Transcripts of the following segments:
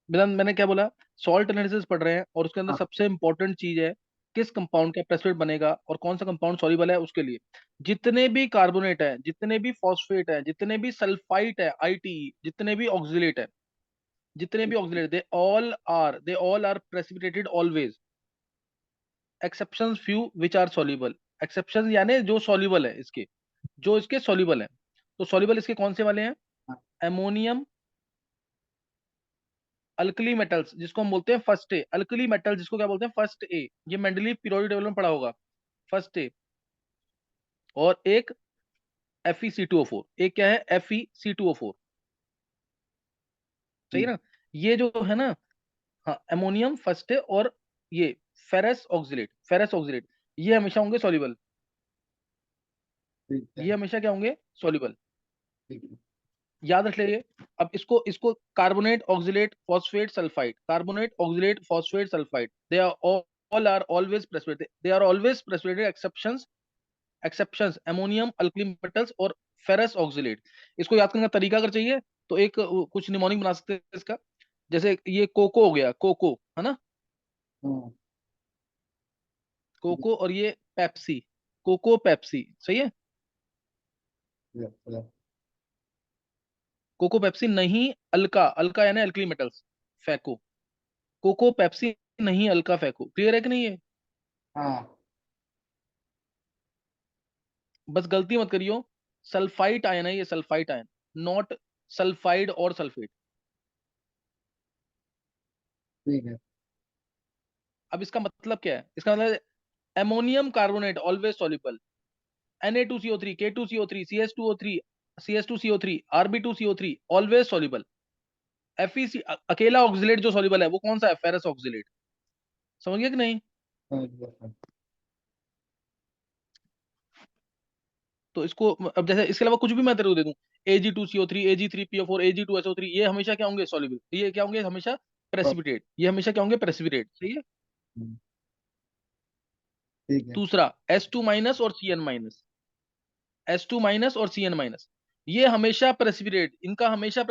मैंने क्या बोला, सॉल्ट एनालिसिस पढ़ रहे हैं और उसके अंदर हाँ। सबसे इंपॉर्टेंट चीज है किस कंपाउंड का प्रेसिपिटेट बनेगा और कौन सा कंपाउंड सॉल्युबल है उसके लिए। जितने भी कार्बोनेट है, जितने भी फॉस्फेट है, जितने भी सल्फाइट है, आईटी, जितने भी ऑक्सिलेट है, जितने भी oxalate, they all are precipitated always, exceptions few which are soluble. Exception यानी जो सॉल्युबल है इसके, जो इसके सॉल्युबल है। तो सॉल्युबल इसके कौन से वाले हैं? हाँ। एमोनियम, अल्कली मेटल्स जिसको हम बोलते हैं फर्स्ट ए, अल्कली मेटल जिसको क्या बोलते हैं फर्स्ट ए, ये मेंडलीव पीरियोडिक टेबल में पढ़ा होगा, फर्स्ट ए। और एक Fe2O4, एक क्या है Fe2O4, सही है ठीक। ना? ये जो है ना, हाँ, एमोनियम फर्स्ट है, और ये फेरस ऑक्सिलेट ये हमेशा होंगे सॉल्युबल। ठीक है। ये हमेशा क्या होंगे? सॉल्युबल। ठीक है। याद रख लीजिए। अब इसको इसको carbonate, oxalate, phosphate, sulphide, carbonate, oxalate, phosphate, sulphide, they are all are always precipitated, they are always precipitated exceptions, exceptions ammonium, alkali metals और फेरस ऑक्सिलेट। इसको याद करने का तरीका अगर चाहिए तो एक कुछ निमोनिक बना सकते हैं इसका। जैसे ये कोको हो गया, कोको है ना, हाँ। कोको, और ये पेप्सी, कोको पेप्सी, सही है। चलो, चलो। कोको पेप्सी नहीं, अल्का, अल्का यानी अल्कली मेटल्स, फेको, कोको पेप्सी नहीं, अल्का फेको। क्लियर है कि नहीं है? हाँ। बस गलती मत करियो, सल्फाइट आयन है ये, सल्फाइट आयन, नॉट सल्फाइड और सल्फेट। ठीक है। अब इसका मतलब क्या है? इसका मतलब ammonium carbonate always soluble, Na2CO3, K2CO3, CS2O3, CS2CO3, Rb2CO3 always soluble. FeC अकेला ऑक्सिलेट जो सॉल्युबल है वो कौन सा है? Ferrous oxalate. समझ गया कि नहीं? समझ गया सर। तो इसको अब जैसे इसके अलावा कुछ भी मैं तेरे को दे दूं, Ag2CO3, Ag3PO4, Ag2SO3, ये हमेशा क्या होंगे? सॉल्युबल। ये क्या होंगे? हमेशा तो, प्रेसिपिटेट। ये हमेशा क्या होंगे? प्रेसिपिटेट, सही है। ठीक है। दूसरा S2- और Cn-, S2- और Cn-, ये हमेशा प्रेसिपिटेट, इनका हमेशा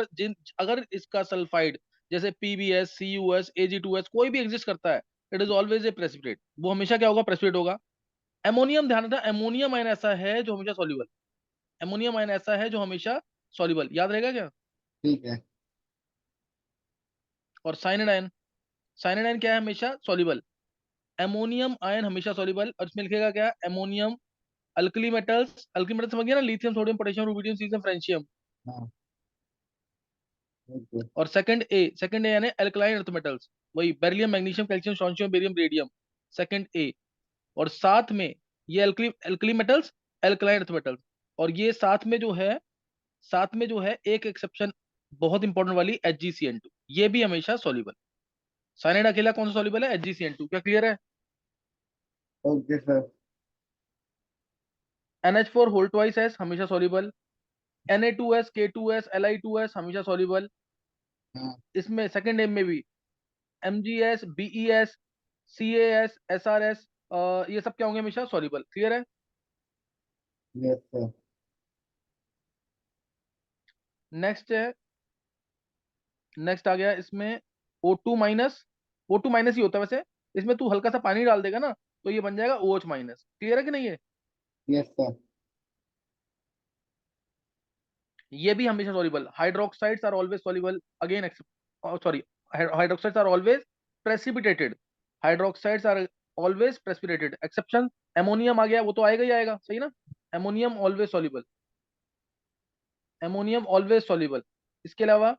अगर इसका सल्फाइड जैसे PbS, CuS, Ag2S कोई भी एग्जिस्ट करता है, it is always a precipitate. वो हमेशा क्या होगा? प्रेसिपिटेट होगा। एमोनियम, ध्यान रखना, एमोनियम आयन ऐसा है जो हमेशा सॉल्युबल, एमोनियम आयन ऐसा है जो हमेशा सॉल्युबल, याद रहेगा क्या? ठीक है। और साइनाइड आयन, साइनाइड आयन क्या है? हमेशा सॉल्युबल। एमोनियम आयन हमेशा सॉल्युबल, और इसमें लिखेगा क्या? एमोनियम, अल्कली मेटल्स समझ गया ना, lithium, sodium, potassium, rubidium, caesium, francium. हाँ। ओके। और सेकंड ए यानी अल्कलाइन अर्थ मेटल्स, वही beryllium, magnesium, calcium, strontium, barium, radium, second ए। और साथ में ये alkali metals, alkaline earth metals. और ये साथ में जो है एक एक्सेप्शन बहुत इंपॉर्टेंट वाली, HgCN2, ये भी हमेशा सॉल्युबल। साइनाइड अकेला कौन सा सॉल्युबल है? HgCN2। क्या क्लियर है? Okay sir. NH4 whole twice S हमेशा सॉल्युबल, Na2S, K2S, Li2S हमेशा सॉल्युबल। हाँ। इसमें सेकंड एम में भी MgS, BeS, CaS, SRS, ये सब क्या होंगे? हमेशा सॉल्युबल। क्लियर है? Yes sir. नेक्स्ट है, नेक्स्ट आ गया इसमें O2-, O2- ही होता है वैसे। इसमें तू हल्का सा पानी डाल देगा ना तो ये बन जाएगा OH-। क्लियर है कि नहीं है? Yes sir. ये भी हमेशा soluble. Hydroxides are always soluble again, sorry, hydroxides are always precipitated, hydroxides are always precipitated, exception ammonium आ गया, वो तो आएगा ही आएगा, सही ना? Ammonium always soluble, ammonium always soluble. इसके अलावा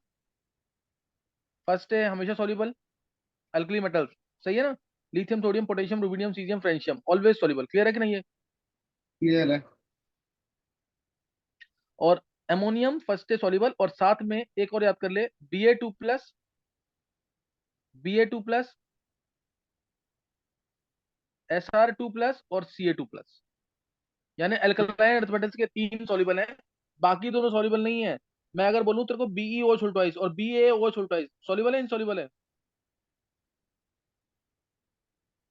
फर्स्ट है हमेशा सॉल्युबल, अल्कली मेटल्स, सही है ना? Lithium, sodium, potassium, rubidium, caesium, francium always soluble. Clear है कि नहीं है? क्लियर है। और एमोनियम फर्स्ट है सॉल्युबल, और साथ में एक और याद कर ले, Ba2+, Ba2+, Sr2+, और Ca2+, यानी अल्कलाइन अर्थ मेटल्स के तीन सॉल्युबल हैं, बाकी दोनों सॉल्युबल नहीं है। मैं अगर बोलूं तेरे को BeOH उल्टाइस और BaOH उल्टाइस, सॉल्युबल है इनसॉल्युबल है?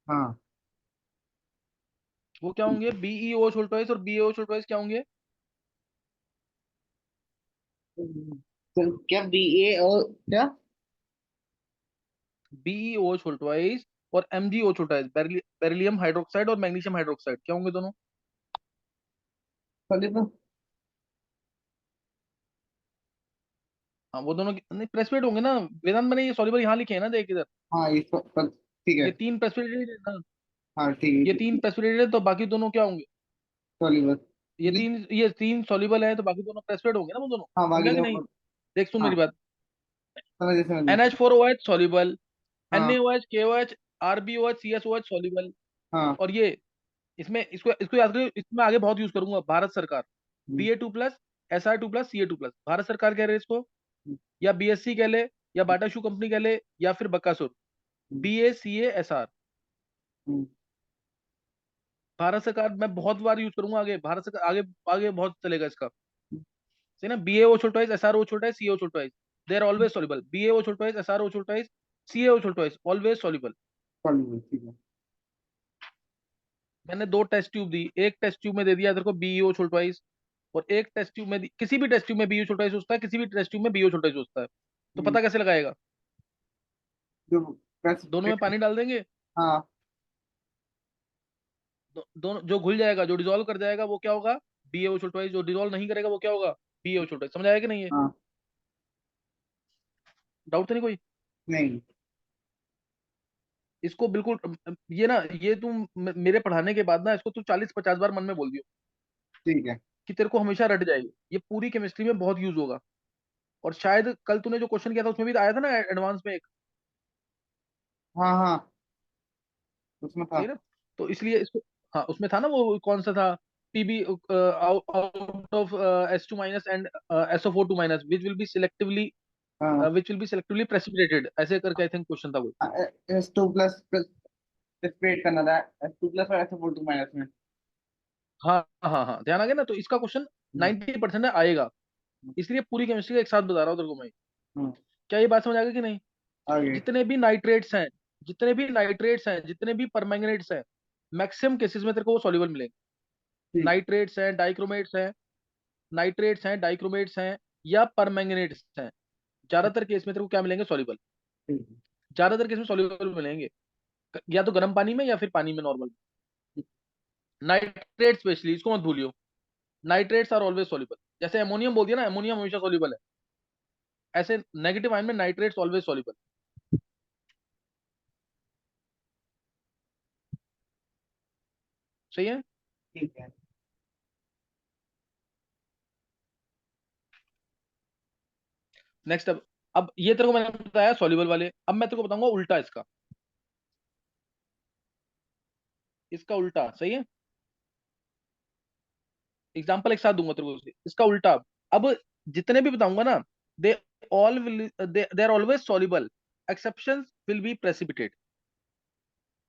हाँ। वो क्या होंगे? BeOH उल्टाइस और BaOH उल्टाइस क्या होंगे? तो क्या बी ए और क्या? BeO होल ट्वाइस और MgO whole twice, beryllium hydroxide और मैग्नीशियम हाइड्रोक्साइड क्या होंगे दोनों? सॉल्युबल। हाँ वो दोनों नहीं प्रेसिपिटेट होंगे ना। वेदांत मैंने ये सॉल्युबल यहाँ लिखे हैं ना, देख इधर। हाँ ठीक है। ये तीन प्रेसिपिटेटेड है ना, हाँ ठीक ये है। तीन प्रेसिपिटेटेड है तो बाकी दोनों क्या होंगे? सॉल्युबल। ये तीन सॉल्युबल है तो बाकी दोनों प्रेसिपिटेट होंगे ना वो दोनों। हाँ बाकी समझा कि नहीं? दोनों। देख सुन हाँ मेरी बात। समझ गए। NH4OH सॉल्युबल, हाँ NaOH KOH RbOH CSOH soluble. हाँ। और ये इसमें इसको इसको याद करो, इसमें आगे बहुत यूज करूंगा। भारत सरकार हम्म, Ba2+ SR2+ Ca2+, भारत सरकार कह रहे हैं इसको, या BSC कह ले, या बाटा शू कंपनी कह ले, या फिर बक्कासुर। हम्म, BACASR, हम्म, भारत सरकार मैं बहुत बार यूज करूंगा आगे। भारत सरकार आगे आगे बहुत चलेगा इसका। सही ना? BaO छोटा SRO छोटा CO छोटा, they are always soluble. BaO छोटा SRO छोटा CaO छोटा, ऑलवेज सॉल्युबल। सॉल्युबल ठीक है। मैंने दो टेस्ट ट्यूब दी, एक टेस्ट ट्यूब में दे दिया तेरे को BeO छोटा, और एक टेस्ट ट्यूब में किसी भी टेस्ट ट्यूब में BeO छोटा सोचता है, किसी भी टेस्ट ट्यूब में BeO छोटा सोचता है। तो हम्म, पता कैसे लगाएगा? जो दोनों में पानी डाल देंगे, हाँ दोनों जो घुल जाएगा, जो डिजोल्व कर जाएगा वो क्या होगा? BaO छोटा। जो डिजोल्व नहीं करेगा वो क्या होगा? BaO छोटा। समझ आया कि नहीं है? हाँ। डाउट तो नहीं कोई? नहीं। इसको बिल्कुल ये ना, ये तुम मेरे पढ़ाने के बाद ना इसको तू 40-50 बार मन में बोल दियो, ठीक है। कि तेरे को हमेशा रट जाएगी। ये पूरी केमिस्ट्री में बहुत यूज होगा। और शायद कल तूने जो क्वेश्चन किया था उसमें भी आया था ना एडवांस में एक। हाँ हाँ उसमें था। सही ना? तो इसलिए इसको, हाँ उसमें था ना, वो कौन सा था? PB out of S2- and SO4 2- हाँ which will be selectively precipitated, ऐसे करके आई थिंक क्वेश्चन था वो। S2+ सेपरेट करना था। S2+ और SO4 2- में। हाँ हाँ हाँ, ध्यान आ गया ना? तो इसका क्वेश्चन हम्म, 90% आएगा। इसलिए पूरी केमिस्ट्री का एक साथ बता रहा हूँ तेरे को मैं। हम्म, क्या ये बात समझ आ गई कि नहीं? आगे। जितने भी नाइट्रेट्स हैं, जितने भी परमैंगनेट्स हैं, मैक्सिमम केसेस में तेरे को वो सॉल्युबल मिलेंगे। ठीक। नाइट्रेट्स हैं, डाइक्रोमेट्स हैं, डाइक्रोमेट्स हैं, या परमैंगनेट्स हैं, ज्यादातर केस में तेरे को क्या मिलेंगे? सॉल्युबल। ठीक ज्यादातर केस में सॉल्युबल मिलेंगे, या तो गर्म पानी में या फिर पानी में नॉर्मल। नाइट्रेट स्पेशली इसको मत भूलियो, नाइट्रेट्स आर ऑलवेज सॉल्युबल। जैसे अमोनियम बोल दिया ना, अमोनियम हमेशा सॉल्युबल है, ऐसे नेगेटिव आयन में नाइट्रेट्स ऑलवेज सॉल्युबल। सही है? ठीक है। नेक्स्ट। अब ये तेरे को मैंने बताया सॉल्युबल वाले, अब मैं तेरे को बताऊंगा उल्टा इसका। इसका उल्टा सही है, एग्जाम्पल एक साथ दूंगा तेरे को इसका उल्टा। अब जितने भी बताऊंगा ना, they all will they are always soluble, exceptions will be precipitate.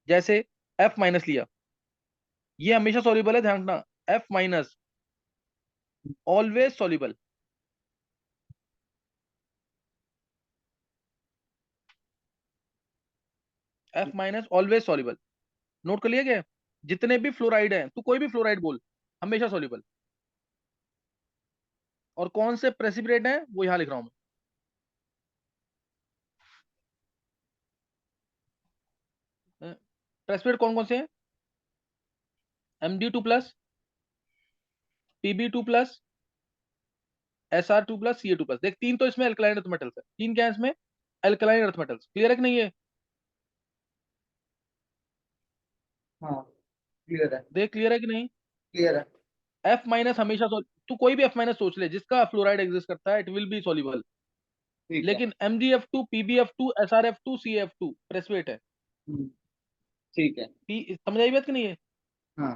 जैसे F- लिया, ये हमेशा सॉल्युबल है, ध्यान रखना। F- always soluble. F- always soluble. Note कर लिया क्या? जितने भी फ्लोराइड हैं, तू कोई भी फ्लोराइड बोल, हमेशा सॉल्युबल। और कौन से प्रेसिपिटेट हैं वो यहां लिख रहा हूं मैं। प्रेसिपिटेट कौन कौन से हैं? Mg2+, Pb2+, SR2+, Ca2+। देख तीन तो इसमें अल्कलाइन अर्थ मेटल्स है, तीन क्या है इसमें? Alkaline earth metals. क्लियर है कि नहीं है? हाँ क्लियर है। देख क्लियर है कि नहीं? क्लियर है। F- हमेशा तू कोई भी F- सोच ले जिसका फ्लोराइड एग्जिस्ट करता है, इट विल बी सॉल्युबल। ठीक है। लेकिन MgF2 PbF2 SrF2 CF2 precipitate है। हम्म, ठीक है। समझ आई बात कि नहीं है? हाँ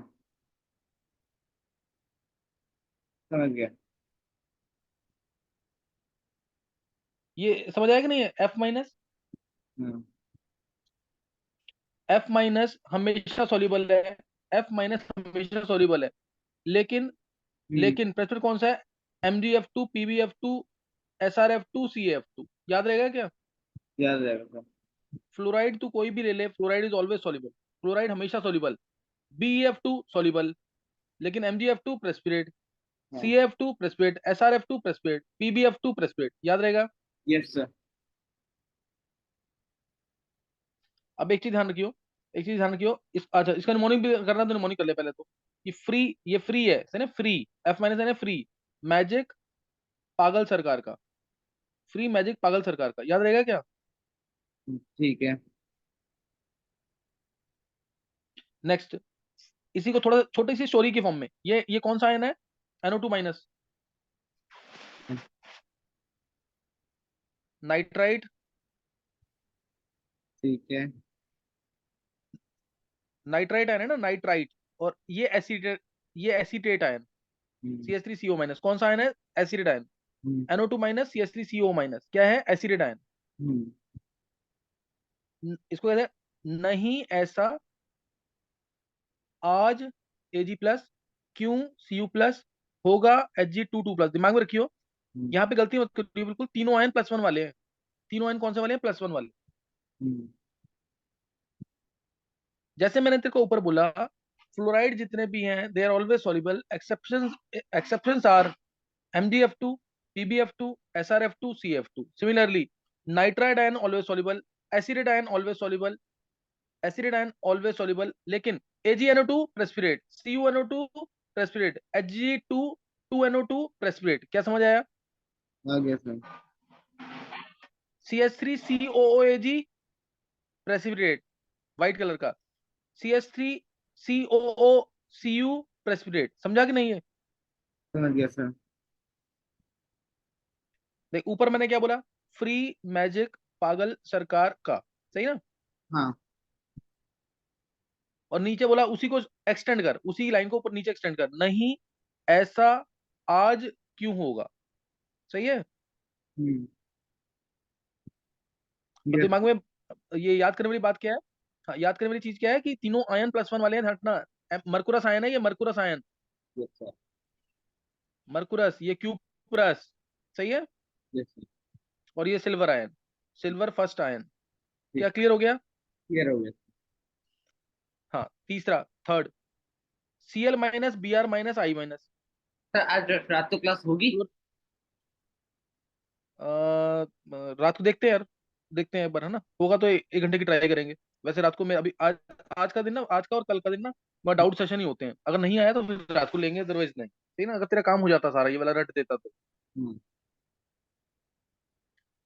समझ गया। ये समझ आया कि नहीं है? हम्म, F- हमेशा सॉल्युबल है, F- हमेशा सॉल्युबल है। लेकिन हम्म, लेकिन प्रेसिपिटेट कौन सा है? MgF2 PbF2 SrF2 CF2। याद रहेगा क्या? याद रहेगा। फ्लोराइड तू कोई भी ले ले, fluoride is always soluble. Fluoride हमेशा सॉल्युबल। BeF2 सॉल्युबल, लेकिन MgF2 प्रेसिपिटेट, हाँ। CF2 precipitate, SrF2 precipitate, PbF2 precipitate. याद रहेगा? Yes sir. अब एक चीज ध्यान रखियो, एक चीज ध्यान रखियो, इस अच्छा इसका निमोनिक भी करना तो निमोनिक कर ले पहले तो। ये फ्री है, सही ना, फ्री, एफ माइनस है फ्री, मैजिक पागल सरकार का, फ्री मैजिक पागल सरकार का, याद रहेगा क्या? ठीक है। नेक्स्ट, इसी को थोड़ा छोटी सी स्टोरी की फॉर्म में, ये कौन सा आयन है? NO2 माइनस, नाइट्राइट, ठीक है। नाइट्राइट आयन है ना, नाइट्राइट। और ये एसीटेट आयन, हम्म, CH3CO माइनस, कौन सा आयन है? Acid ion. Hmm, NO2 minus CH3CO minus क्या है? Acid ion. हम्म, इसको कहते हैं नहीं ऐसा आज Ag प्लस, क्यों Cu प्लस होगा Hg2 प्लस। दिमाग में रखियो, हम्म, यहाँ पे गलती मत करियो बिल्कुल, तीनों आयन +1 वाले हैं। तीनों आयन कौन से वाले हैं? +1 वाले। हम्म, जैसे मैंने तेरे को ऊपर बोला, फ्लोराइड जितने भी हैं they are always soluble, exceptions, exceptions are MgF2, PbF2, SrF2, CF2। Similarly nitride ion always soluble, acid ion always soluble, acid ion always soluble, लेकिन AgNO2 precipitate, CuNO2 precipitate, Hg2 2NO2 precipitate. क्या समझ आया? आ गया sir. CH3COOAg precipitate, white colour का, CH3COOCU precipitate. समझा कि नहीं है? समझ गया सर। देख ऊपर मैंने क्या बोला, फ्री मैजिक पागल सरकार का, सही ना? हाँ। और नीचे बोला उसी को एक्सटेंड कर, उसी लाइन को ऊपर नीचे एक्सटेंड कर, नहीं ऐसा आज क्यों होगा। सही है? हम्म। और यस। दिमाग में ये याद करने वाली बात क्या है? हाँ, याद करने वाली चीज क्या है कि तीनों आयन +1 वाले हैं, हटना। मरकुरस आयन है, ये मरकुरस आयन, यस सर। मरकुरस, ये क्यूप्रस, सही है? Yes sir. और ये silver ion, silver first ion. ठीक। क्या क्लियर हो गया? क्लियर हो गया। हाँ, तीसरा, थर्ड, Cl-Br-I-। सर आज रात को क्लास होगी? रात को देखते हैं यार, देखते हैं एक बार, है ना, होगा तो 1 घंटे की ट्राई करेंगे। वैसे रात को मैं अभी आज, आज का दिन ना, आज का और कल का दिन ना, वह डाउट सेशन ही होते हैं। अगर नहीं आया तो फिर रात को लेंगे, अदरवाइज नहीं, ठीक है ना? अगर तेरा काम हो जाता सारा, ये वाला रट देता तो। हम्म।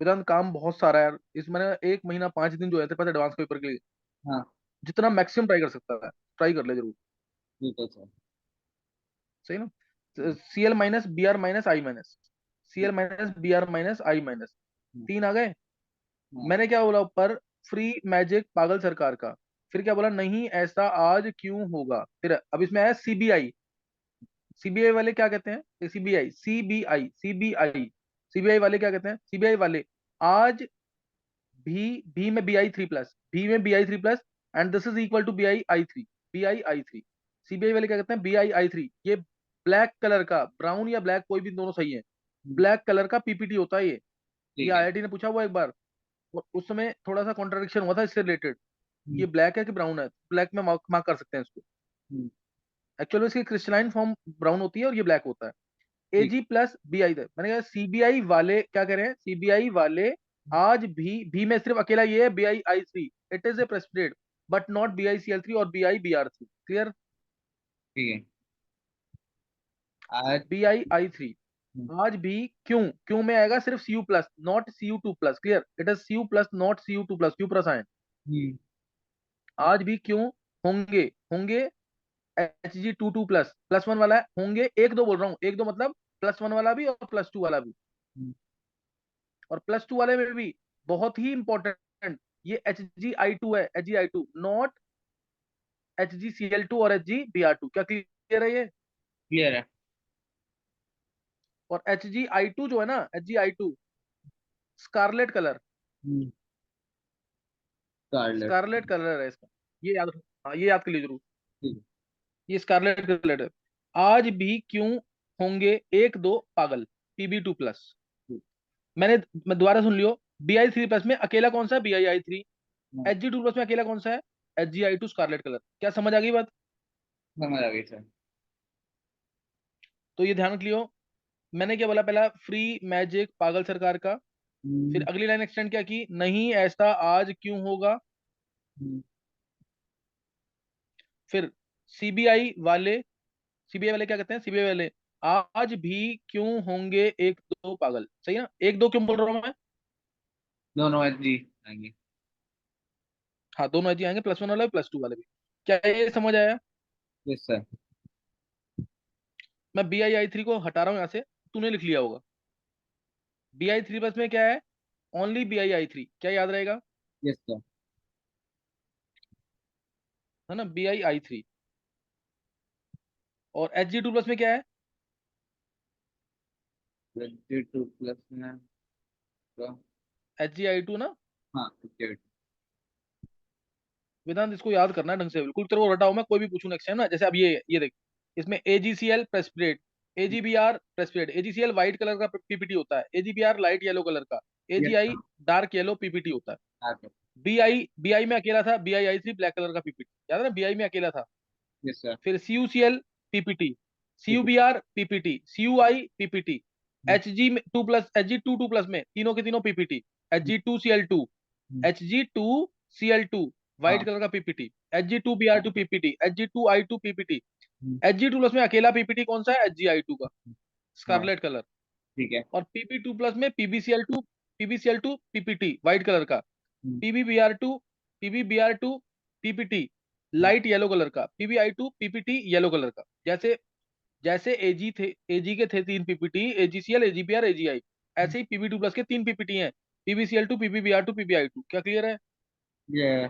वेदांत काम बहुत सारा है यार, इस मैंने 1 महीना 5 दिन जो है तेरे पास एडवांस पेपर के लिए, हाँ। जितना मैक्सिमम ट्राई कर सकता है, ट्राई कर ले जरूर। ठीक है सर। सही ना? Cl-Br-I-, Cl-Br-I-, हम्म, 3 आ गए। हाँ। मैंने क्या बोला ऊपर? फ्री मैजिक पागल सरकार का। फिर क्या बोला? नहीं ऐसा आज क्यों होगा। फिर अब इसमें आया CBI। सीबीआई वाले क्या कहते हैं? सीबीआई वाले क्या कहते हैं? सीबीआई वाले आज भी में Bi3+, भी में Bi3+, and this is equal to BiI3, BiI3। CBI वाले क्या कहते हैं? BiI3। ये ब्लैक कलर का, ब्राउन या ब्लैक कोई भी दोनों सही है, हम्म, ब्लैक कलर का पीपीटी होता है ये ठीक है। IIT ने पूछा हुआ एक बार, और उस समय थोड़ा सा कॉन्ट्रडिक्शन हुआ था इससे रिलेटेड, हम्म, ये ब्लैक है कि ब्राउन है? ब्लैक में मार्क मार्क कर सकते हैं इसको। हम्म, एक्चुअली इसकी क्रिस्टलाइन फॉर्म ब्राउन होती है और ये ब्लैक होता है। ठीक। AG+BI, मैंने कहा सीबीआई वाले क्या कह रहे हैं? सीबीआई वाले आज भी में सिर्फ अकेला ये है BiI3, it is a precipitate, but not BiCl3 और BiBr3। क्लियर? ठीक है। आज। BiI3 हम्म, आज भी, क्यों, क्यों में आएगा सिर्फ Cu+, not Cu2+। Clear? It is Cu+, not Cu2+, Q plus ion. Hmm, आज भी क्यों होंगे, होंगे Hg22+, +1 वाला है, होंगे, 1 2 बोल रहा हूँ, 1 2 मतलब +1 वाला भी और +2 वाला भी। हम्म, और +2 वाले में भी बहुत ही इंपॉर्टेंट, ये Hgi2 है, Hgi2 नॉट HgCl2 और HgBr2। क्या क्लियर है ये? क्लियर है। और Hgi2 जो है ना, Hgi2 स्कारलेट कलर, हम्म, स्कारलेट। स्कारलेट कलर है इसका, ये याद, हाँ ये याद कर लीजिए जरूर, ठीक ये स्कारलेट कलर है। आज भी क्यों होंगे 1 2 पागल, PB2+। है। मैं दोबारा सुन लियो, BI3+ में अकेला कौन सा है? BiI3। हाँ, Hg2+ में अकेला कौन सा है? Hgi2 Scarlett colour. क्या समझ आ गई बात? समझ आ गई सर। तो ये ध्यान रख लियो, मैंने क्या बोला पहला? फ्री मैजिक पागल सरकार का। फिर हम्म, अगली लाइन एक्सटेंड क्या की? नहीं ऐसा आज क्यों होगा, हम्म, फिर सीबीआई वाले, सीबीआई वाले क्या कहते हैं, सीबीआई वाले, आज भी क्यों होंगे एक दो पागल, सही है ना, एक दो क्यों बोल रहा हूँ मैं? दोनों एच जी आएंगे। हाँ दोनों एजी आएंगे, +1 वाले +2 वाले भी। क्या ये समझ आया? Yes sir. मैं BI-I3 को हटा रहा हूँ यहाँ से, तूने लिख लिया होगा। BI3+ में क्या है? ओनली BI-I3, क्या याद रहेगा? Yes sir. है ना, BI-I3। और Hg2+ में क्या है? Hg2+ में तो Hg-I2 ना। हाँ Hg2। वेदांत इसको याद करना है ढंग से, बिल्कुल तेरे को रटा हूं मैं, कोई भी पूछूं नेक्स्ट टाइम ना, जैसे अब ये देख, इसमें AgCl precipitate, AgBr precipitate, AgCl white colour का पीपीटी होता है, AgBr लाइट येलो कलर का, yes AgI sir. Dark yellow PPT होता है। आगे। BI में अकेला था, BI-I3 ब्लैक कलर का पीपीटी, याद है ना, BI में अकेला था। Yes sir. फिर CuCl पीपीटी, ठीक है। CuBr PPT, CuI PPT, Hg2+, Hg2+, में तीनों के तीनों PPT, Hg2Cl2, hmm, Hg2Cl2 white हाँ। कलर का PPT, Hg2Br2 PPT, Hg2I2 PPT. Hmm, Hg2+ में अकेला पीपीटी कौन सा है? Hgi2 का, हाँ। Scarlet colour. ठीक है। और Pp2+ में PbCl2 पीपीटी व्हाइट कलर का, हम्म, PbBr2 पीपीटी हम्म, लाइट येलो कलर का, PbI2 पीपीटी येलो कलर का। जैसे जैसे एजी के थे तीन पीपीटी, AgCl, AgBr, AgI, हम्म, ऐसे ही Pb2+ के तीन पीपीटी हैं, PbCl2, PbBr2, PbI2। क्या क्लियर है? ये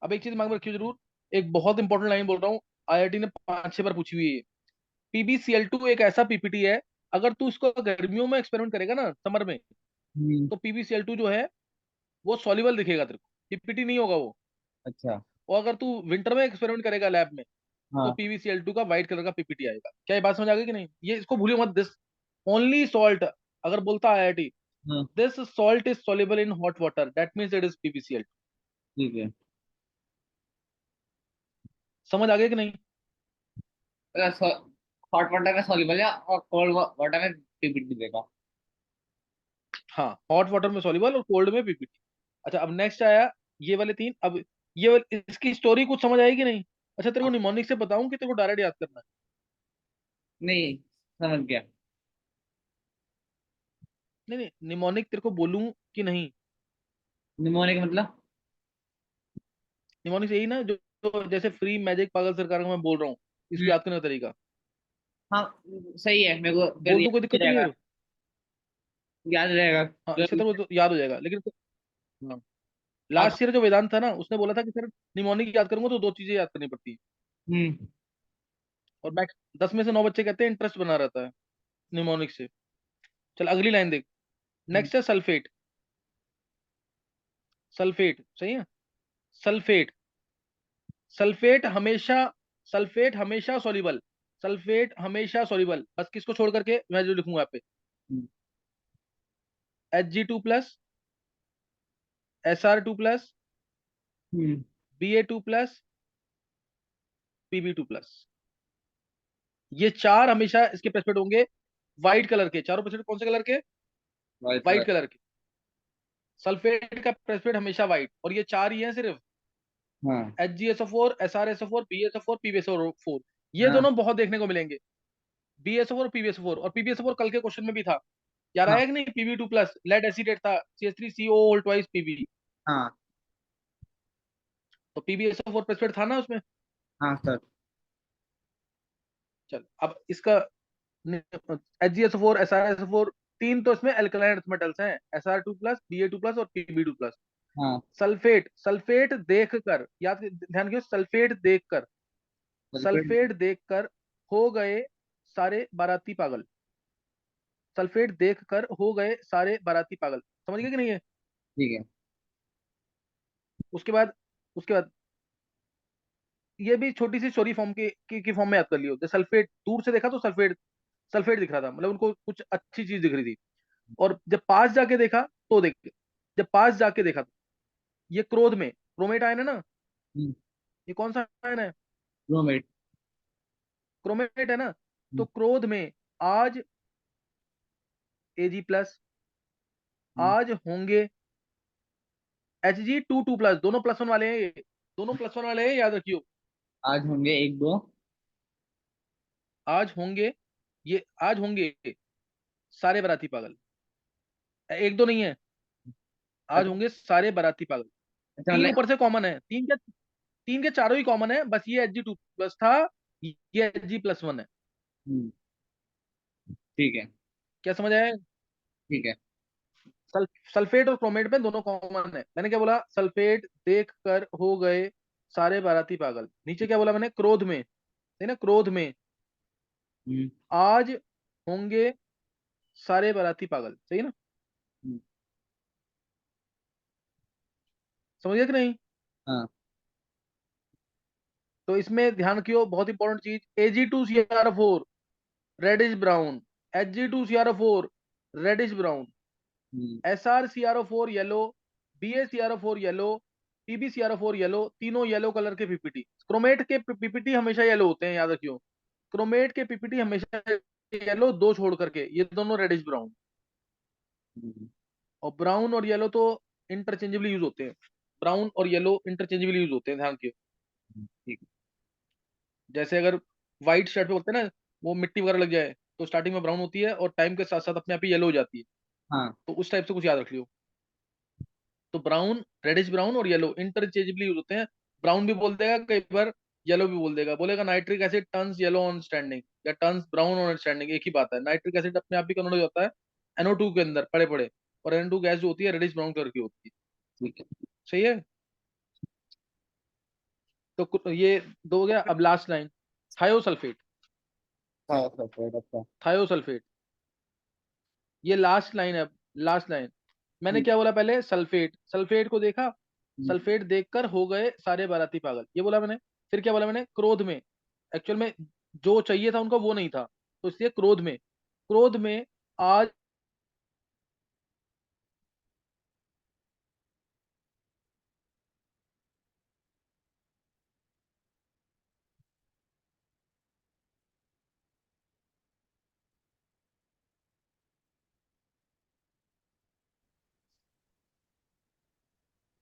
अब एक चीज दिमाग में रखियो जरूर, एक बहुत इंपॉर्टेंट लाइन बोल रहा हूँ, IIT ने 5-6 बार पूछी हुई है। PbCl2 एक ऐसा पीपीटी है, अगर तू इसको गर्मियों में एक्सपेरिमेंट करेगा ना, समर में, हम्म, तो PbCl2 जो है वो सॉल्युबल दिखेगा तेरे को, पीपीटी नहीं होगा वो। अच्छा। और अगर तू विंटर में एक्सपेरिमेंट करेगा लैब में, तो हाँ। PbCl2 का व्हाइट कलर का पीपीटी आएगा। क्या ये बात समझ आ गई कि नहीं? ये इसको भूलियो मत, दिस ओनली सॉल्ट, अगर बोलता IIT हाँ। This salt is soluble in hot water, that means it is PbCl2। ठीक है। समझ आ गया कि नहीं? अगर हॉट वाटर में सॉल्युबल है और कोल्ड वाटर में पीपीटी देगा। हाँ, हॉट वाटर में soluble और कोल्ड में पीपीटी। अच्छा, अब नेक्स्ट आया ये वाले तीन। अब इसकी स्टोरी कुछ समझ आएगी नहीं? अच्छा, तेरे को निमोनिक से बताऊं कि तेरे को डायरेक्ट याद करना है? नहीं, समझ गया। नहीं नहीं, निमोनिक तेरे को बोलूं कि नहीं? निमोनिक मतलब? निमोनिक यही ना, जो जैसे फ्री मैजिक पागल सरकार का मैं बोल रहा हूँ, इसको हम्म, याद करने का तरीका। हाँ सही है, मेरे को फिर बोल दूं, कोई याद दिक्कत नहीं रहेगा। है? याद रहेगा। हाँ, जो इससे तेरे को तो याद हो जाएगा, लेकिन हाँ, आप। लास्ट ईयर जो वेदांत था ना, उसने बोला था कि सर निमोनिक याद करूंगा तो दो चीजें याद करनी पड़ती है। हम्म, और मैक्स 10 में से 9 बच्चे कहते हैं इंटरेस्ट बना रहता है निमोनिक से। चल अगली लाइन देख, हम्म, नेक्स्ट है सल्फेट। सल्फेट सही है। सल्फेट, सल्फेट हमेशा, सल्फेट हमेशा सॉल्युबल, सल्फेट हमेशा सॉल्युबल, बस किसको छोड़ करके, मैं जो लिखूंगा यहाँ पे, हम्म, Hg2+, Sr2+, हम्म, Ba2+, Pb2+, ये चार हमेशा इसके प्रेसिपिटेट होंगे व्हाइट कलर के। चारों प्रेसिपिटेट कौन से कलर के? White white colour. कलर के। सल्फेट का प्रेसिपिटेट हमेशा व्हाइट, और ये चार ही हैं सिर्फ, हाँ। HgSO4, SrSO4, BSO4, PbSO4। ये हाँ। दोनों बहुत देखने को मिलेंगे, BSO4 और PbSO4। और PbSO4 कल के क्वेश्चन में भी था, याद हाँ। आया कि नहीं? Pb2+, लेड एसिडेट था, CH3CO ट्वाइस Pb, हाँ। तो PbSO4 प्रेसिपिटेट था ना उसमें। हाँ सर। चल अब इसका, HgSO4, SrSO4, तीन तो इसमें एल्कलाइन अर्थ मेटल्स हैं, Sr2+, Ba2+ और Pb2+। हाँ। सल्फेट, सल्फेट देखकर, याद ध्यान रखियो, सल्फेट देखकर, सल्फेट। सल्फेट देखकर हो गए सारे बाराती पागल, सल्फेट देखकर हो गए सारे बाराती पागल। समझ गए कि नहीं है? ठीक है। उसके बाद, उसके बाद ये भी छोटी सी स्टोरी फॉर्म की फॉर्म में याद कर लियो। जब सल्फेट दूर से देखा तो सल्फेट, सल्फेट दिख रहा था, मतलब उनको कुछ अच्छी चीज दिख रही थी। और जब पास जाके देखा तो देख, जब पास जाके देखा तो ये क्रोध में, क्रोमेट आयन है ना, हम्म, ये कौन सा आयन है? ब्रोमेट। क्रोमेट है ना। तो हम्म, क्रोध में आज Ag+, हम्म, आज होंगे Hg2 2 प्लस, दोनों +1 वाले हैं, ये दोनों +1 वाले हैं, याद रखियो। आज होंगे एक दो। आज होंगे, ये आज होंगे सारे बाराती पागल। एक दो नहीं है, आज अच्छा। होंगे सारे बाराती पागल। अच्छा, तीन मतलब। ऊपर से कॉमन है, तीन के चारों ही कॉमन है, बस ये Hg2 प्लस था, ये Hg+1 है। हम्म, ठीक है। क्या समझ आया? ठीक है। सल, सल्फेट और क्रोमेट में दोनों कॉमन है। मैंने क्या बोला? सल्फेट देख कर हो गए सारे बाराती पागल। नीचे क्या बोला मैंने? क्रोध में, है ना, क्रोध में हम्म। आज होंगे सारे बाराती पागल, सही है ना? हम्म, समझ गया कि नहीं? हाँ। तो इसमें ध्यान रखियो, बहुत इंपॉर्टेंट चीज, Ag2CrO4 reddish brown, Hg2CrO4 reddish brown, hmm. SrCrO4 yellow, BaCrO4 yellow, PbCrO4 yellow, तीनों येलो कलर के पीपीटी। क्रोमेट के पीपीटी हमेशा येलो होते हैं, याद रखियो। क्रोमेट के पीपीटी हमेशा येलो, दो छोड़ करके ये दोनों रेडिश ब्राउन। हम्म, और ब्राउन और येलो तो इंटरचेंजेबली यूज होते हैं, ब्राउन और येलो इंटरचेंजेबली यूज होते हैं, ध्यान रखियो। ठीक है। जैसे अगर व्हाइट शर्ट पे होते हैं ना, वो मिट्टी वगैरह लग जाए तो स्टार्टिंग में ब्राउन होती है और टाइम के साथ साथ अपने आप ही येलो हो जाती है। हाँ। तो उस टाइप से कुछ याद रख लियो। तो ब्राउन, रेडिश ब्राउन और येलो इंटरचेंजेबली यूज होते हैं। ब्राउन भी बोल देगा कई बार, येलो भी बोल देगा, बोलेगा nitric asset turns yellow on standing या टर्न्स ब्राउन ऑन स्टैंडिंग, एक ही बात है। नाइट्रिक एसिड अपने आप भी कन्वर्ट हो जाता है NO2 के अंदर पड़े पड़े, और NO2 गैस जो होती है रेडिश ब्राउन कलर की होती है। ठीक है। सही है? तो ये दो हो गया। अब लास्ट लाइन, थायोसल्फेट। हाँ, सर, अच्छा। थायोसल्फेट, ये लास्ट लाइन है। लास्ट लाइन, मैंने हम्म, क्या बोला पहले? सल्फेट, सल्फेट को देखा, हम्म, सल्फेट देखकर हो गए सारे बाराती पागल, ये बोला मैंने। फिर क्या बोला मैंने? क्रोध में, एक्चुअल में जो चाहिए था उनको वो नहीं था, तो इसलिए क्रोध में, क्रोध में आज,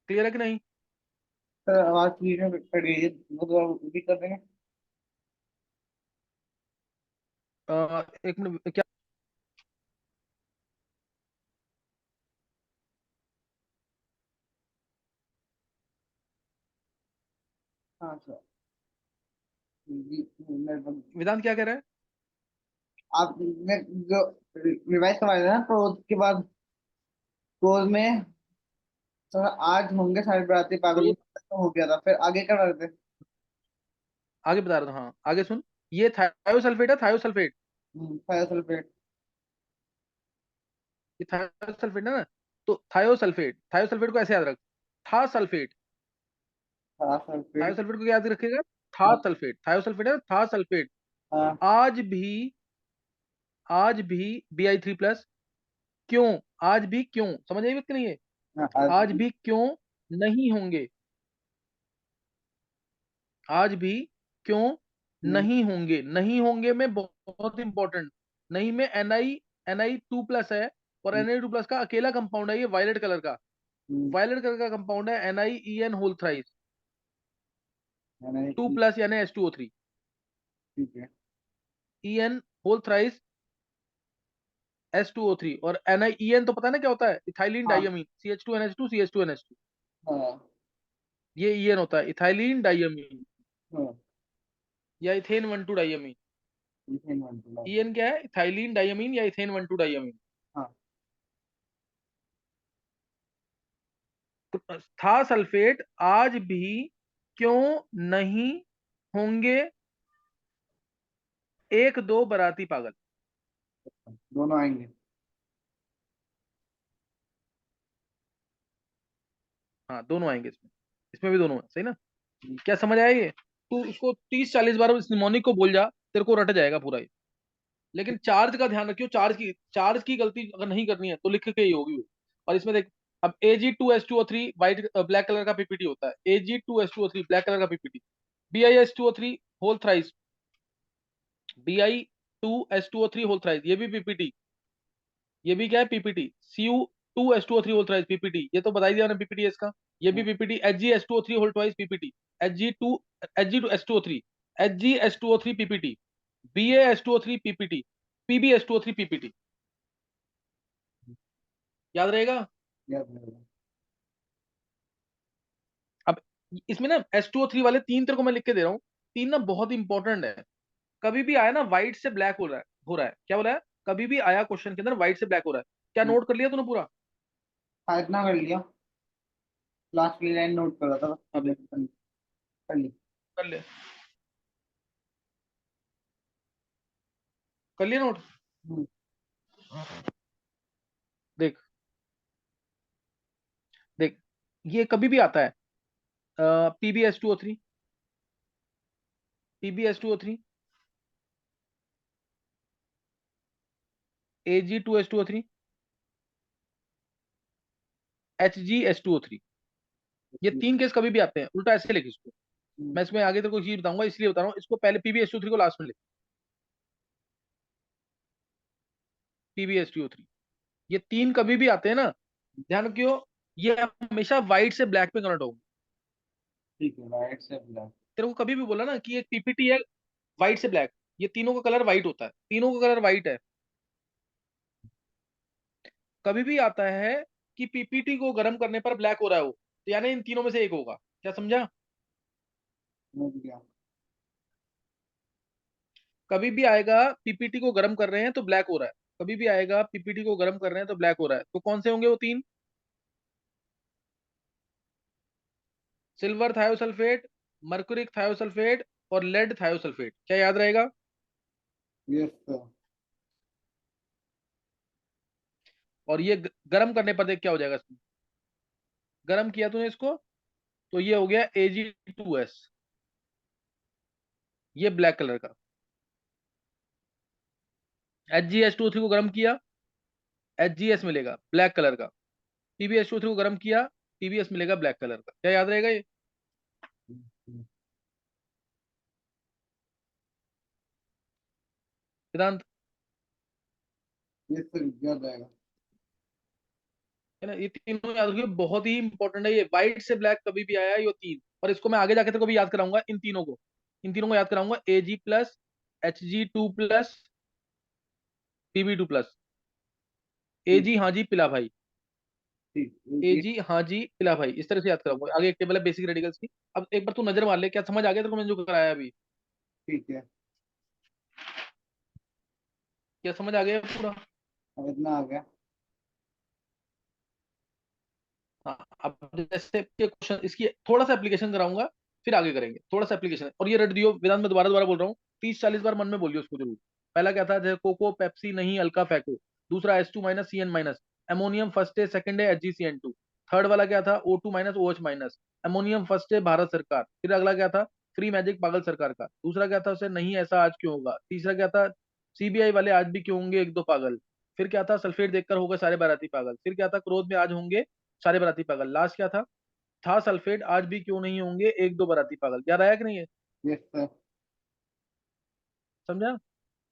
क्लियर है कि नहीं? सर, आवाज क्लियर में कट गई है, वो तो भी कर देंगे। एक मिनट, क्या? हाँ सर। जी, वेदांत क्या कह रहा है? आपने जो रिवाइज करवाया था ना, तो उसके बाद क्लोज में, सर आज होंगे सारे बराती पागल, ये क्रोध, तो हो गया था, फिर आगे क्या करते? आगे बता रहा था, हाँ आगे सुन। ये थायोसल्फेट है, थायोसल्फेट, थायोसल्फेट। ये थायोसल्फेट है ना। तो थायोसल्फेट, थायोसल्फेट को ऐसे याद रख, था सल्फेट। थायोसल्फेट। थायोसल्फेट को याद रखेगा, था हाँ। सल्फेट, थायोसल्फेट है, था सल्फेट। हाँ। आज भी, आज भी Bi3 प्लस, क्यों? आज भी क्यों, समझ आई बात कि नहीं है? हाँ, आज आज भी। भी क्यों नहीं होंगे, आज भी क्यों हम्म, नहीं होंगे, नहीं होंगे में बहुत इंपॉर्टेंट, नहीं में Ni2 प्लस है, और हम्म, Na2 प्लस का अकेला कंपाउंड है ये, वायलेट कलर का, हम्म, वायलेट कलर का कंपाउंड है NiEn होल थ्राइस, मैंने 2 प्लस यानी H2O3, ठीक है। En whole thrice H2O3। और NiEn तो पता है ना क्या होता है? इथाइलिन हाँ। डाइमीन, CH2NH2 CH2NH2, हाँ। ये EN होता है, इथाइलिन डाइमीन हाँ। या ethane 1,2 diamine. Ethane one two line. EN क्या है? इथाइलिन डाइमीन या इथेन 1,2 डाइमीन। हाँ। था सल्फेट आज भी क्यों नहीं होंगे एक दो बाराती पागल। दोनों आएंगे। हाँ दोनों आएंगे इसमें, इसमें भी दोनों है, सही ना? हम्म, क्या समझ आया ये? तू इसको 30-40 बार इस निमोनिक को बोल जा, तेरे को रट जाएगा पूरा ये। लेकिन चार्ज का ध्यान रखियो, चार्ज की गलती अगर नहीं करनी है तो लिख के ही होगी वो। और इसमें देख, अब Ag2H2O3 व्हाइट ब्लैक कलर का पीपीटी होता है, Ag2H2O3 ब्लैक कलर का PPT, BiH2O3 whole thrice, Bi2H2O3 whole thrice, ये भी पीपीटी, ये भी क्या है? PPT. 2H2O3 whole twice PPT, ये तो बता ही दिया मैंने पीपीटी इसका। ये भी PPT, HgH2O3 whole twice PPT, Hg2H2O3, HgH2O3 PPT, BaH2O3 PPT, PbH2O3 PPT. याद रहेगा? याद रहेगा। अब इसमें ना H2O3 वाले तीन तेरे को मैं लिख के दे रहा हूँ, तीन ना बहुत इंपॉर्टेंट है। कभी भी आया ना व्हाइट से ब्लैक हो रहा है, क्या बोला है? कभी भी आया क्वेश्चन के अंदर व्हाइट से ब्लैक हो रहा है, क्या नोट कर लिया तूने पूरा? हाँ, इतना कर लिया। लास्ट की लाइन नोट कर रहा था बस, अब देख, कर ली। कर ले, कर लिया नोट। हम्म, देख, देख, ये कभी भी आता है, PbH2O3, PbH2O3, Ag2H2O3, HgH2O3, ये तीन केस कभी भी आते हैं। उल्टा ऐसे लिख इसको, हम्म, मैं इसमें आगे तेरे को चीज बताऊंगा इसलिए बता रहा हूँ, इसको पहले PbH2O3 को लास्ट में लिख, PbH2O3, ये तीन कभी भी आते हैं ना, ध्यान क्यों, ये हमेशा व्हाइट से ब्लैक में कन्वर्ट होंगे। ठीक है, राइट से ब्लैक। तेरे को कभी भी बोला ना कि एक पीपीटी है व्हाइट से ब्लैक, ये तीनों का कलर व्हाइट होता है, तीनों का कलर व्हाइट है। कभी भी आता है कि पीपीटी को गर्म करने पर ब्लैक हो रहा है वो, तो यानी इन तीनों में से एक होगा। क्या समझा? समझ गया। कभी भी आएगा पीपीटी को गर्म कर रहे हैं तो ब्लैक हो रहा है, कभी भी आएगा पीपीटी को गर्म कर रहे हैं तो ब्लैक हो रहा है, तो कौन से होंगे वो तीन? सिल्वर थायोसल्फेट, मर्कुरिक थायोसल्फेट और लेड थायोसल्फेट। क्या याद रहेगा? Yes sir. और ये गर्म करने पर देख क्या हो जाएगा इसमें, गर्म किया तूने इसको, तो ये हो गया Ag2S, ये ब्लैक कलर का। HgH2O3 को गर्म किया, HgS मिलेगा ब्लैक कलर का। PbH2O3 को गर्म किया, PbS मिलेगा ब्लैक कलर का। क्या याद रहेगा ये? वेदांत, यस सर, याद आएगा। है ना, ये तीनों याद रखिए, बहुत ही इंपॉर्टेंट है ये। व्हाइट से ब्लैक कभी भी आया है, ये तीन, और इसको मैं आगे जाके तेरे को भी याद कराऊंगा, इन तीनों को, इन तीनों को याद कराऊंगा, Ag+, Hg2+, Pb2+। ठीक Ag हाँ जी पिला भाई, ठीक ये। Ag हाँ जी पिला भाई, इस तरह से याद कराऊंगा। आगे एक टेबल है बेसिक रेडिकल्स की। अब एक बार तू नजर मार ले, क्या समझ आ गया तेरे को मैंने जो कराया अभी? ठीक है, क्या समझ आ गया पूरा? अब इतना आ गया। हाँ, अब जैसे ये क्वेश्चन, इसकी थोड़ा सा एप्लीकेशन कराऊंगा, फिर आगे करेंगे। थोड़ा सा एप्लीकेशन, और ये रट दियो वेदांत, में दोबारा दोबारा बोल रहा हूँ, 30-40 बार मन में बोलियो उसको जरूर। पहला क्या था, जैसे कोको पेप्सी नहीं अल्का फैको। दूसरा H2-CN-, अमोनियम फर्स्ट है, सेकंड है HgCN2। थर्ड वाला क्या था, O2-OH-, अमोनियम फर्स्ट है भारत सरकार। फिर अगला क्या था, फ्री मैजिक पागल सरकार का। दूसरा क्या था उसे, नहीं ऐसा आज क्यों होगा। तीसरा क्या था, सीबीआई वाले आज भी क्यों होंगे एक दो पागल। फिर क्या था, सल्फेट देखकर हो गए सारे बाराती पागल। फिर क्या था, क्रोध में आज होंगे सारे बाराती पागल। लास्ट क्या था सल्फेट, आज भी क्यों नहीं होंगे एक दो बाराती पागल। याद आया कि नहीं है? Yes sir. समझा? हाँ,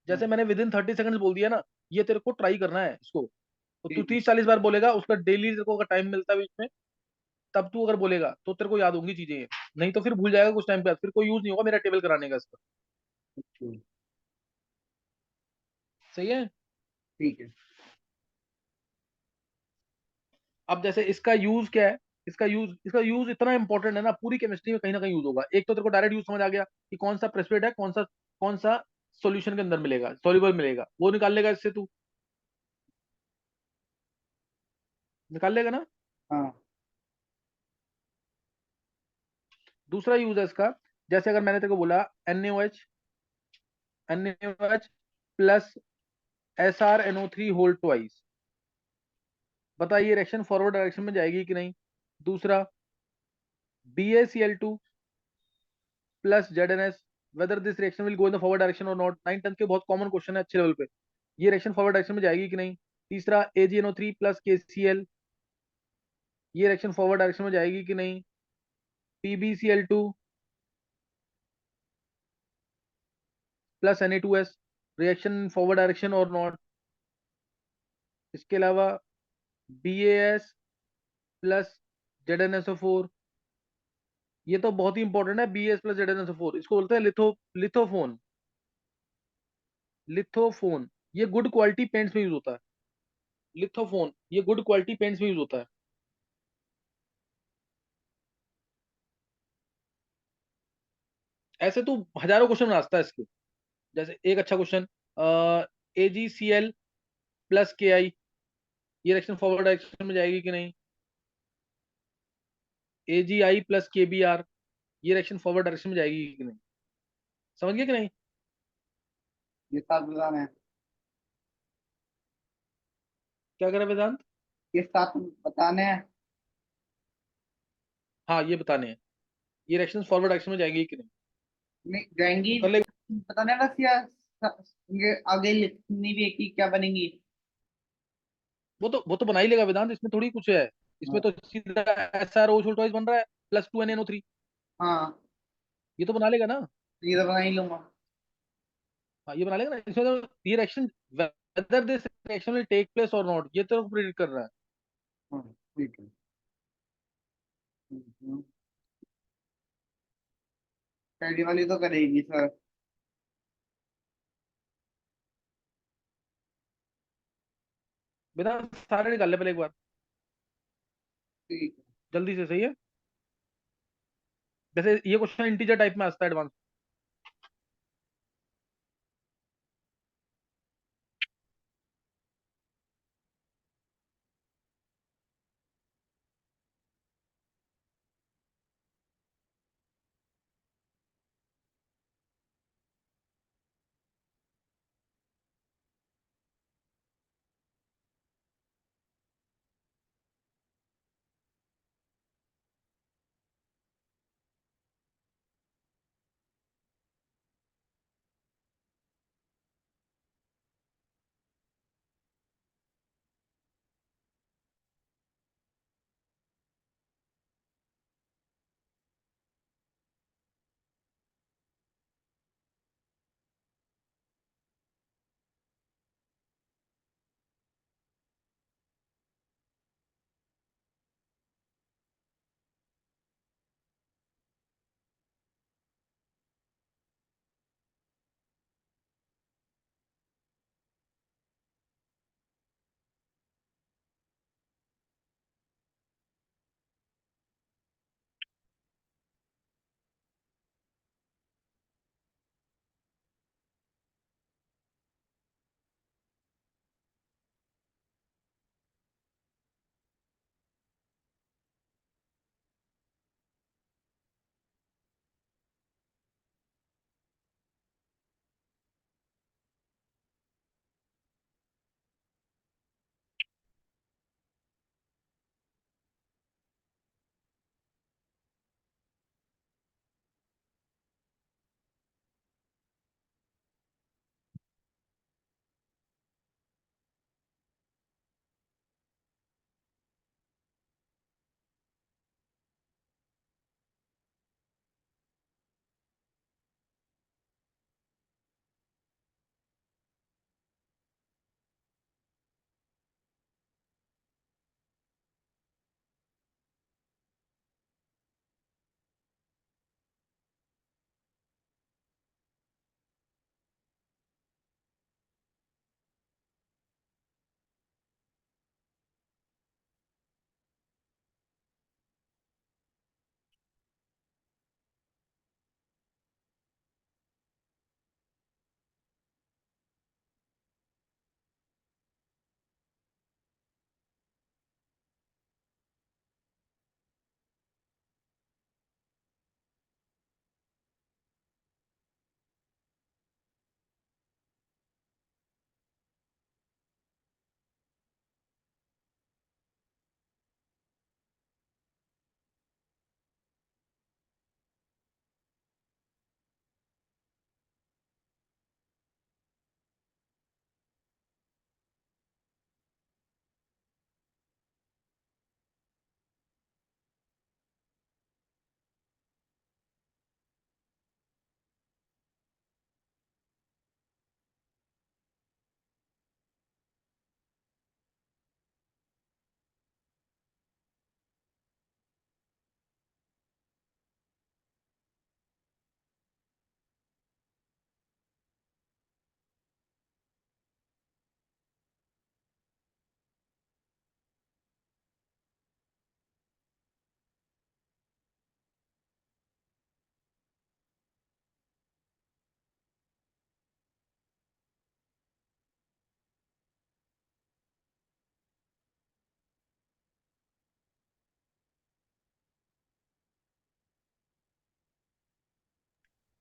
जैसे मैंने विद इन 30 सेकंड बोल दिया ना, ये तेरे को ट्राई करना है इसको। तो तू ठीक है। 30-40 बार बोलेगा, उसका डेली तेरे को अगर टाइम मिलता है बीच में, तब तू अगर बोलेगा तो तेरे को याद होंगी चीजें ये। नहीं तो फिर भूल जाएगा कुछ टाइम के बाद, फिर कोई यूज नहीं होगा मेरा टेबल कराने का इसका। ठीक सही है? ठीक है। अब जैसे इसका यूज क्या है, इसका यूज इतना इंपॉर्टेंट है ना, पूरी केमिस्ट्री में कहीं ना कहीं यूज होगा। एक तो तेरे को डायरेक्ट यूज समझ आ गया कि कौन सा प्रेसिपिटेट है, कौन सा सॉल्यूशन के अंदर मिलेगा, सॉल्युबल मिलेगा, वो निकाल लेगा इससे तू, निकाल लेगा ना। हाँ। दूसरा यूज है इसका, जैसे अगर मैंने तेरे को बोला NaOH, NaOH plus SrNO3 whole twice, बताइए रिएक्शन फॉरवर्ड डायरेक्शन में जाएगी कि नहीं। दूसरा, BaCl2 plus ZnS, whether this reaction will go in the forward direction और नॉट। 9th-10th के बहुत कॉमन क्वेश्चन है अच्छे लेवल पे, ये रिएक्शन फॉरवर्ड डायरेक्शन में जाएगी कि नहीं। तीसरा, AgNO3 प्लस KCl, ये रिएक्शन फॉरवर्ड डायरेक्शन में जाएगी कि नहीं। PbCl2 plus Na2S, reaction forward direction और नॉट। इसके अलावा BAS प्लस ZnSO4। ये तो बहुत ही इंपॉर्टेंट है, BAS प्लस ZnSO4, इसको बोलते हैं लिथोफोन। लिथोफोन, ये गुड क्वालिटी पेंट्स में यूज होता है। लिथोफोन ये गुड क्वालिटी पेंट्स में यूज होता है। ऐसे तो हजारों क्वेश्चन बना है इसके। जैसे एक अच्छा क्वेश्चन, AgCl प्लस KI, ये रिएक्शन फॉरवर्ड डायरेक्शन में जाएगी कि नहीं? AgI प्लस KBr, ये रिएक्शन फॉरवर्ड डायरेक्शन में जाएगी कि नहीं? समझ गए कि नहीं? ये सात बताने हैं। क्या कह रहा है वेदांत? ये सात बताने हैं। हाँ ये बताने हैं, ये रिएक्शन फॉरवर्ड डायरेक्शन में जाएंगी कि नहीं। नहीं जाएंगी। कर ले। बताने हैं बस, या ये आगे लिखनी भी है कि क्या बनेंगी। वो तो बना ही लेगा वेदांत, इसमें थोड़ी कुछ है। इसमें हाँ। तो सीधा SRO टॉइस बन रहा है, +2NNO3। हाँ, ये तो बना लेगा ना। ये तो बना ही लूंगा। हाँ ये बना लेगा ना, इसमें तो ये reaction, whether this reaction will take place और नॉट, ये तो प्रेडिक्ट कर रहा है। हाँ, ठीक है। हम्म, पहली वाली तो करेगी सर। वेदांत सारे निकाल ले पहले एक बार, ठीक है। जल्दी से, सही है। जैसे ये क्वेश्चन इंटीजर टाइप में आता है, एडवांस।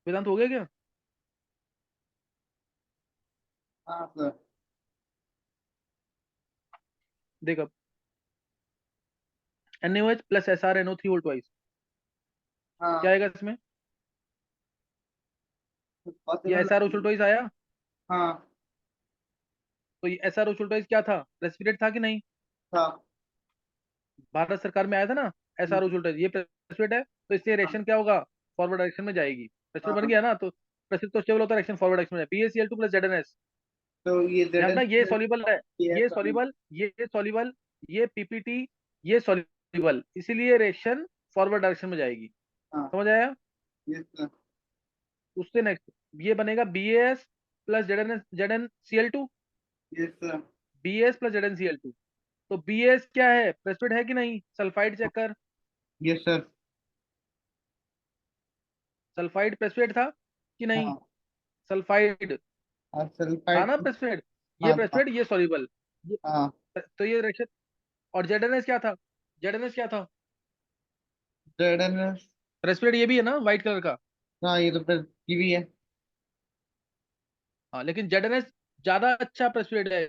वेदांत हो गया क्या? हाँ सर। देख अब, NaOH plus SrNO3 whole twice, क्या हाँ आएगा इसमें? ये पॉसिबल SrO नहीं। ट्वाइस आया। हाँ तो ये SrO ट्वाइस क्या था, प्रेसिपिटेट था कि नहीं? था। भारत सरकार में आया था ना SrO ट्वाइस, ये प्रेसिपिटेट है, तो इससे हाँ रिएक्शन क्या होगा, फॉरवर्ड डायरेक्शन में जाएगी। प्रेसिपिटेट बन हाँ। गया ना, तो प्रेसिपिटेट तो स्टेबल होता है, रिएक्शन फॉरवर्ड डायरेक्शन में, BaCl2 प्लस ZnS। तो ये ध्यान जेड एन रखना ये सॉल्युबल है, ये सॉरी। सॉल्युबल, ये सॉल्युबल, ये PPT, ये सॉल्युबल, इसीलिए रिएक्शन फॉरवर्ड डायरेक्शन में जाएगी। हाँ समझ आया? Yes sir. उससे नेक्स्ट ये बनेगा BAS plus ZnCl2, yes sir. BAS plus ZnCl2। तो BAS क्या है, प्रेसिपिटेट है कि नहीं, सल्फाइड चेक कर। Yes sir. सल्फाइड प्रेसिपिटेट था कि नहीं? हाँ सल्फाइड और था सल्फाइड। ना प्रेसिपिटेट, ये हाँ था। प्रेसिपिटेट, ये सॉल्युबल, ये, हाँ तो ये रिएक्शन। और ZnS क्या था, ZnS क्या था, जेड एन। प्रेसिपिटेट ये भी है ना व्हाइट कलर का। हाँ ये तो फिर कीवी है। हाँ लेकिन ZnS ज्यादा अच्छा प्रेसिपिटेट है,